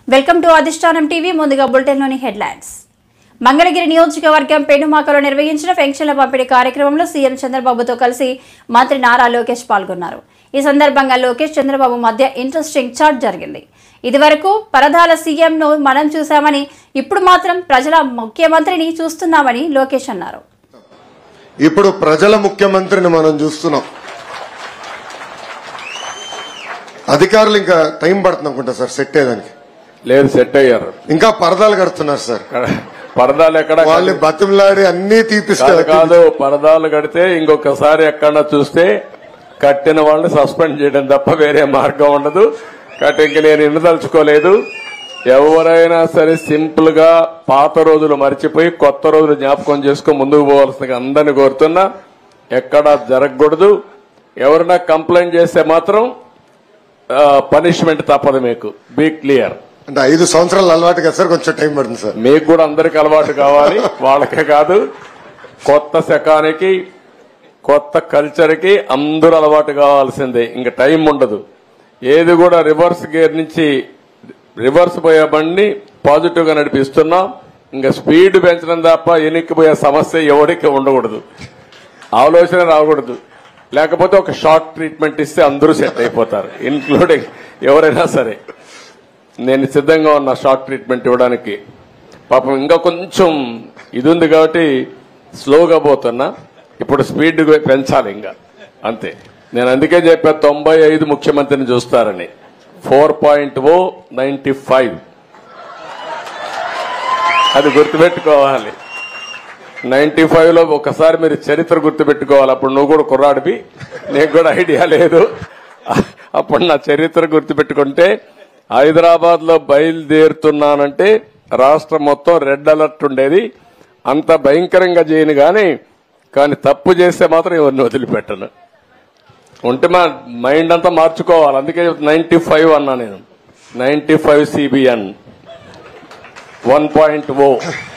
Welcome to అధిష్టానం TV. ముందుగా బులెటిన్లోని headlines. Mangalagiri నియోజకవర్గం పెనుమాకలో నిర్వహించిన పెన్షన్ల పంపిణీ కార్యక్రమంలో సీఎం చంద్రబాబుతో కలిసి మంత్రి నారా లోకేష్ పాల్గొన్నారు. ఈ సందర్భంగా లోకేష్ చంద్రబాబు మధ్య ఇంట్రెస్టింగ్ చాట్ జరిగింది. ఇదివరకు పరదాల సీఎంను మనం చూశామని, ఇప్పుడు మాత్రం ప్రజల ముఖ్యమంత్రిని చూస్తున్నామని లోకేష్ అన్నారు. ఇప్పుడు ప్రజల ముఖ్యమంత్రిని మనం చూస్తున్నాం. అధికారులు ఇంకా టైం పడుతుంది అనుకుంటా సార్ సెట్ అయ్యేదానికి. లేదు, సెట్ అయ్యారు. ఇంకా పరదాలు కడుతున్నారు సార్. పరదాలు ఎక్కడ వాళ్ళు బతిమలాడి అన్ని తీపిస్తారు. కాదు, పరదాలు కడితే ఇంకొకసారి ఎక్కడ చూస్తే కట్టిన వాళ్ళని సస్పెండ్ చేయడం తప్ప వేరే మార్గం ఉండదు. కాబట్టి ఇంక నేను ఎన్నుదలుచుకోలేదు. ఎవరైనా సరే సింపుల్ గా పాత రోజులు మర్చిపోయి కొత్త రోజులు జ్ఞాపకం చేసుకుని ముందుకు పోవాల్సిందిగా అందరినీ కోరుతున్నా. ఎక్కడా జరగకూడదు. ఎవరైనా కంప్లైంట్ చేస్తే మాత్రం పనిష్మెంట్ తప్పదు. మీకు బీ క్లియర్. అంటే 5 సంవత్సరాలు అలవాటు కదా సార్, కొంచెం టైం పడుతుంది సార్. మీకు కూడా అందరికి అలవాటు కావాలి, వాళ్ళకే కాదు. కొత్త శకానికి కొత్త కల్చర్ కి అందరూ అలవాటు కావాల్సిందే. ఇంకా టైం ఉండదు. ఏది కూడా రివర్స్ గేర్ నుంచి రివర్స్ పోయే బండిని పాజిటివ్ గా నడిపిస్తున్నాం. ఇంకా స్పీడ్ పెంచడం తప్ప ఎనిక్కిపోయే సమస్య ఎవరికి ఉండకూడదు. ఆలోచన రాకూడదు. లేకపోతే ఒక షార్ట్ ట్రీట్మెంట్ ఇస్తే అందరూ సెట్ అయిపోతారు, ఇన్క్లూడింగ్ ఎవరైనా సరే. నేను సిద్ధంగా ఉన్న షార్ట్ ట్రీట్మెంట్ ఇవ్వడానికి. పాపం ఇంకా కొంచెం ఇది ఉంది కాబట్టి స్లోగా పోతున్నా. ఇప్పుడు స్పీడ్ పెంచాలి ఇంకా, అంతే. నేను అందుకే చెప్పా 95 ముఖ్యమంత్రిని చూస్తారని. 4.0 95 అది గుర్తుపెట్టుకోవాలి. 95లో ఒకసారి మీరు చరిత్ర గుర్తుపెట్టుకోవాలి. అప్పుడు నువ్వు కూడా కుర్రాడివి, నీకు కూడా ఐడియా లేదు. అప్పుడు నా చరిత్ర గుర్తుపెట్టుకుంటే, హైదరాబాద్ లో బయలుదేరుతున్నానంటే రాష్ట్రం మొత్తం రెడ్ అలర్ట్ ఉండేది. అంత భయంకరంగా చేయను కానీ తప్పు చేస్తే మాత్రం ఎవరిని వదిలిపెట్టను. ఉంటే మా మైండ్ అంతా మార్చుకోవాలి. అందుకే 95 అన్నా నేను. 95 CBN 1.0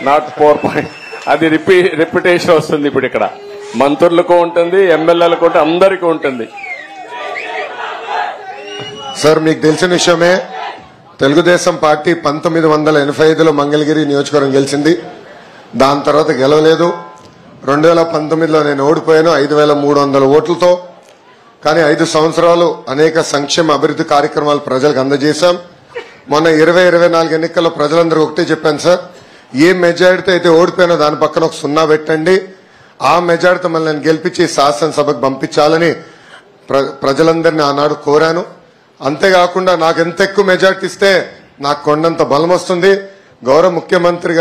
నాట్ 4. అది రిపిటేషన్ వస్తుంది. ఇప్పుడు ఇక్కడ మంత్రులకు ఉంటుంది, ఎమ్మెల్యేలకు ఉంటుంది, అందరికీ ఉంటుంది. సార్ మీకు తెలిసిన విషయమే, తెలుగుదేశం పార్టీ 1985లో మంగళగిరి నియోజకవర్గం గెలిచింది. దాని తర్వాత గెలవలేదు. 2019లో నేను ఓడిపోయాను 5300 ఓట్లతో. కానీ 5 సంవత్సరాలు అనేక సంక్షేమ అభివృద్ధి కార్యక్రమాలు ప్రజలకు అందజేశాం. మొన్న 2024 ఎన్నికల్లో ప్రజలందరూ ఒకటే చెప్పాను సార్, ఏ మెజారిటీతో అయితే ఓడిపోయినా దాని పక్కన ఒక 0 పెట్టండి. ఆ మెజారిటీతో మళ్ళీ నేను గెలిపించి శాసనసభకు పంపించాలని ప్రజలందరినీ ఆనాడు కోరాను. అంతేకాకుండా నాకు ఎంత ఎక్కువ మెజారిటీ ఇస్తే నాకు కొండంత బలం వస్తుంది. గౌరవ ముఖ్యమంత్రి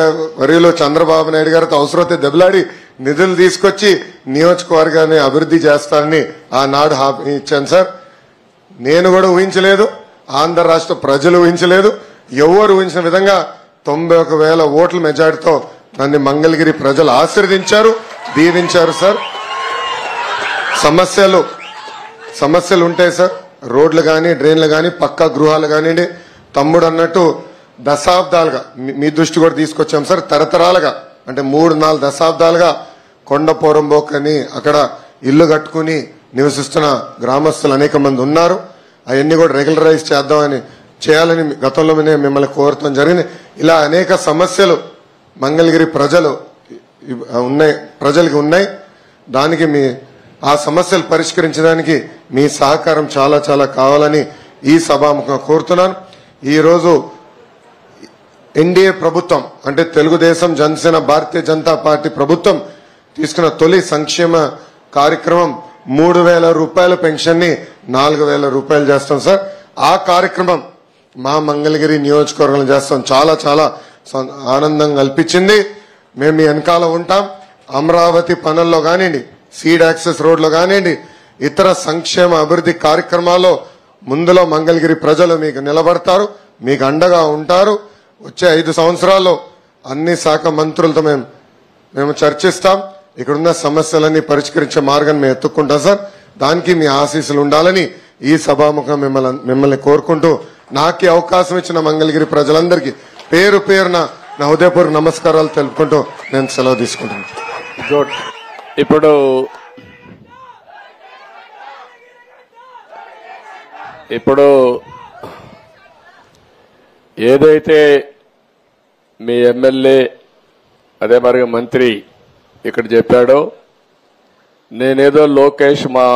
వర్యులు చంద్రబాబు నాయుడు గారితో అవసరమైతే దెబ్బలాడి నిధులు తీసుకొచ్చి నియోజకవర్గాన్ని అభివృద్ధి చేస్తానని ఆనాడు హామీ ఇచ్చాను సార్. నేను కూడా ఊహించలేదు, ఆంధ్ర రాష్ట్ర ప్రజలు ఊహించలేదు, ఎవరు ఊహించిన విధంగా 91,000 ఓట్ల మెజారిటీతో నన్ను మంగళగిరి ప్రజలు ఆశీర్వదించారు, దీవించారు సార్. సమస్యలు ఉంటాయి సార్. రోడ్లు కానీ, డ్రైన్లు కానీ, పక్కా గృహాలు కానివ్వండి. తమ్ముడు అన్నట్టు దశాబ్దాలుగా మీ దృష్టి కూడా తీసుకొచ్చాం సార్. తరతరాలుగా అంటే 3-4 దశాబ్దాలుగా కొండపోరంబోకని అక్కడ ఇల్లు కట్టుకుని నివసిస్తున్న గ్రామస్తులు అనేక మంది ఉన్నారు. అవన్నీ కూడా రెగ్యులరైజ్ చేయాలని గతంలో మిమ్మల్ని కోరటం జరిగింది. ఇలా అనేక సమస్యలు మంగళగిరి ప్రజలకి ఉన్నాయి. దానికి ఆ సమస్యలు పరిష్కరించడానికి మీ సహకారం చాలా చాలా కావాలని ఈ సభాముఖంగా కోరుతున్నాను. ఈరోజు ఎన్డీఏ ప్రభుత్వం అంటే తెలుగుదేశం, జనసేన, భారతీయ జనతా పార్టీ ప్రభుత్వం తీసుకున్న తొలి సంక్షేమ కార్యక్రమం 3,000 రూపాయల పెన్షన్ ని 4,000 రూపాయలు చేస్తాం సార్. ఆ కార్యక్రమం మా మంగళగిరి నియోజకవర్గంలో చేస్తాం. చాలా చాలా ఆనందం కల్పించింది. మేము మీ వెనకాల ఉంటాం. అమరావతి పనుల్లో కానివ్వండి, సీడ్ యాక్సెస్ రోడ్లో కానివ్వండి, ఇతర సంక్షేమ అభివృద్ధి కార్యక్రమాల్లో ముందులో మంగళగిరి ప్రజలు మీకు నిలబడతారు, మీకు అండగా ఉంటారు. వచ్చే 5 సంవత్సరాల్లో అన్ని శాఖ మంత్రులతో మేము చర్చిస్తాం. ఇక్కడున్న సమస్యలన్నీ పరిష్కరించే మార్గాన్ని మేము ఎత్తుక్కుంటాం సార్. దానికి మీ ఆశీస్సులు ఉండాలని ఈ సభాముఖం మిమ్మల్ని కోరుకుంటూ, నాకు అవకాశం ఇచ్చిన మంగళగిరి ప్రజలందరికీ పేరు పేరున నా హృదయపూర్వక నమస్కారాలు తెలుపుకుంటూ నేను సెలవు తీసుకుంటున్నాను. ఇప్పుడు ఏదైతే మీ ఎమ్మెల్యే అదే మరిగా మంత్రి ఇక్కడ చెప్పాడో, నేనేదో లోకేష్ మా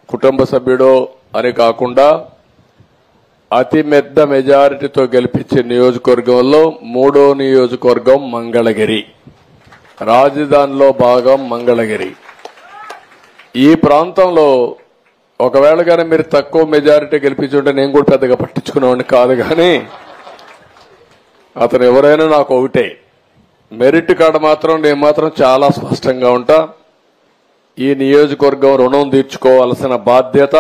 కుటుంబ సభ్యుడో అని కాకుండా అతి పెద్ద మెజారిటీతో గెలిపించే నియోజకవర్గంలో 3వ నియోజకవర్గం మంగళగిరి, రాజధానిలో భాగం మంగళగిరి. ఈ ప్రాంతంలో ఒకవేళ కానీ మీరు తక్కువ మెజారిటీ గెలిపించుంటే నేను కూడా పెద్దగా పట్టించుకునేవాడిని కాదు, కానీ అతను ఎవరైనా నాకు ఒకటే. మెరిట్ కార్డు మాత్రం నేను మాత్రం చాలా స్పష్టంగా ఉంటా. ఈ నియోజకవర్గం రుణం తీర్చుకోవాల్సిన బాధ్యత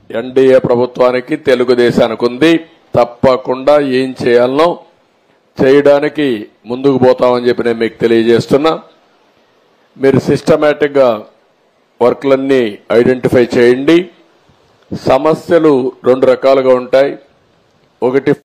ఎన్డీఏ ప్రభుత్వానికి, తెలుగుదేశానికి ఉంది. తప్పకుండా ఏం చేయాలనో చేయడానికి ముందుకు పోతామని చెప్పి నేను మీకు తెలియజేస్తున్నా. మీరు సిస్టమేటిక్ గా వర్క్లన్నీ ఐడెంటిఫై చేయండి. సమస్యలు 2 రకాలుగా ఉంటాయి. ఒకటి